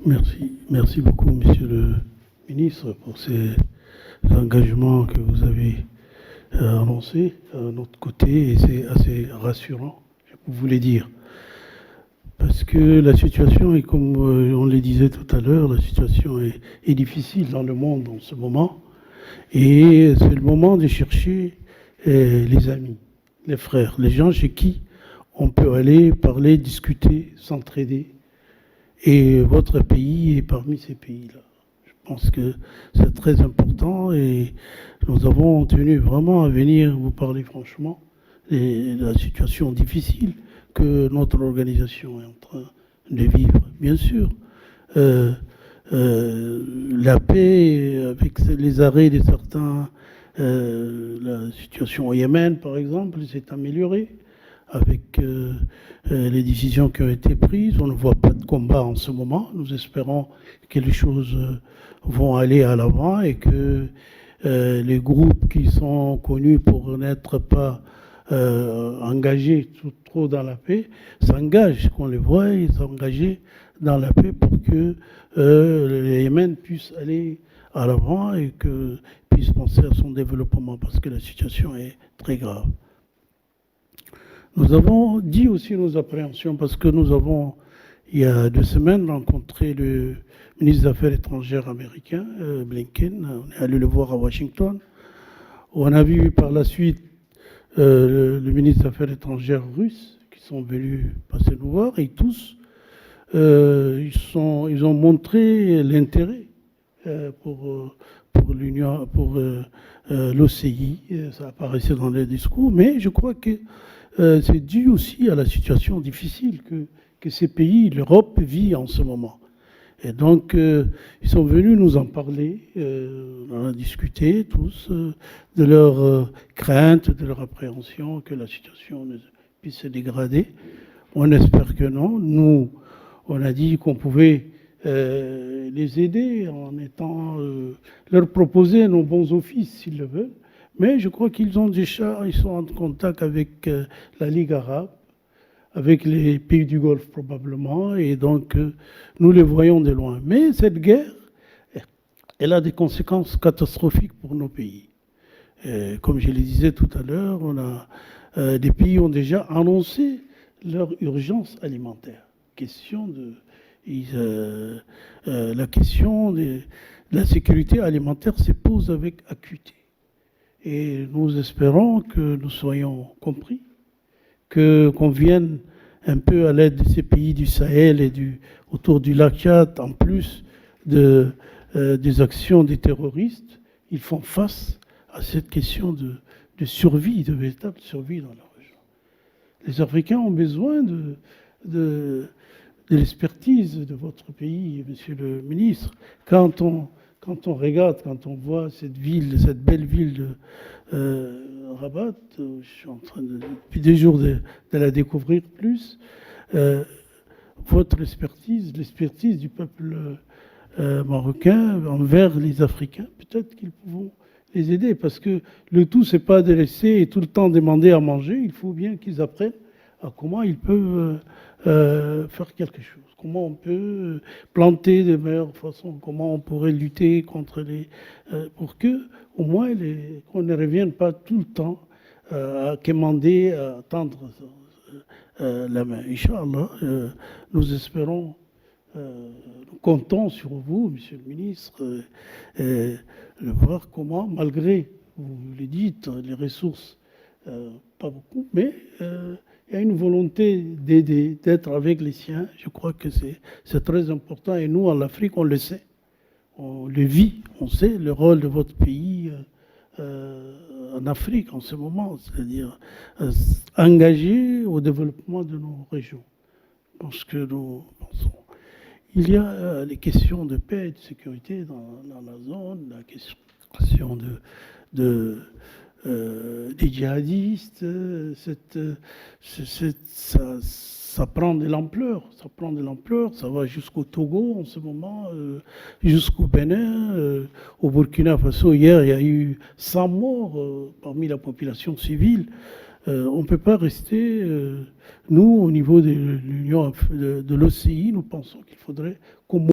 Merci beaucoup, Monsieur le Ministre, pour ces engagements que vous avez annoncés à notre côté, et c'est assez rassurant, je voulais dire. Parce que la situation est, comme on le disait tout à l'heure, la situation est difficile dans le monde en ce moment, et c'est le moment de chercher les amis, les frères, les gens chez qui on peut aller parler, discuter, s'entraider. Et votre pays est parmi ces pays-là. Je pense que c'est très important et nous avons tenu vraiment à venir vous parler franchement de la situation difficile que notre organisation est en train de vivre. Bien sûr, euh, la paix avec les arrêts de certains, la situation au Yémen par exemple s'est améliorée avec les décisions qui ont été prises. On ne voit pas de combat en ce moment. Nous espérons que les choses vont aller à l'avant et que les groupes qui sont connus pour n'être pas engagés trop dans la paix s'engagent, qu'on les voit, ils sont engagés dans la paix pour que le Yémen puisse aller à l'avant et que puisse penser à son développement parce que la situation est très grave. Nous avons dit aussi nos appréhensions parce que nous avons, il y a 2 semaines, rencontré le ministre des Affaires étrangères américain, Blinken. On est allé le voir à Washington. On a vu par la suite le ministre des Affaires étrangères russe qui sont venus passer nous voir et tous, ils ont montré l'intérêt pour l'Union, pour l'OCI. Ça apparaissait dans les discours, mais je crois que c'est dû aussi à la situation difficile que ces pays, l'Europe, vit en ce moment. Et donc, ils sont venus nous en parler, on a discuté tous de leurs craintes, de leur appréhension que la situation ne puisse se dégrader. On espère que non. Nous, on a dit qu'on pouvait les aider en étant, leur proposer nos bons offices s'ils le veulent. Mais je crois qu'ils ont déjà, ils sont en contact avec la Ligue arabe, avec les pays du Golfe probablement, et donc nous les voyons de loin. Mais cette guerre, elle a des conséquences catastrophiques pour nos pays. Comme je le disais tout à l'heure, des pays ont déjà annoncé leur urgence alimentaire. La question de la sécurité alimentaire se pose avec acuité. Et nous espérons que nous soyons compris, qu'on vienne un peu à l'aide de ces pays du Sahel et autour du lac Tchad, en plus des actions des terroristes. Ils font face à cette question de survie, de véritable survie dans la région. Les Africains ont besoin de l'expertise de votre pays, monsieur le ministre. Quand on regarde, quand on voit cette belle ville de Rabat, je suis en train depuis des jours de la découvrir plus, votre expertise, l'expertise du peuple marocain envers les Africains, peut-être qu'ils pourront les aider, parce que le tout, c'est pas de laisser tout le temps demander à manger, il faut bien qu'ils apprennent à comment ils peuvent faire quelque chose. Comment on peut planter de meilleure façon, comment on pourrait lutter contre pour que, au moins, qu'on ne revienne pas tout le temps à quémander, à tendre la main. Inch'Allah, nous espérons, nous comptons sur vous, monsieur le ministre, de voir comment, malgré, vous le dites, les ressources, pas beaucoup, mais il y a une volonté d'aider, d'être avec les siens. Je crois que c'est très important. Et nous, en Afrique, on le sait. On le vit. On sait le rôle de votre pays en Afrique en ce moment. C'est-à-dire engagé au développement de nos régions. Parce que nous pensons. Il y a les questions de paix et de sécurité dans la zone, la question des djihadistes, ça prend de l'ampleur, ça va jusqu'au Togo en ce moment, jusqu'au Bénin, au Burkina Faso. Hier, il y a eu 100 morts parmi la population civile. On ne peut pas rester, nous, au niveau de l'Union, de l'OCI, nous pensons qu'il faudrait qu'on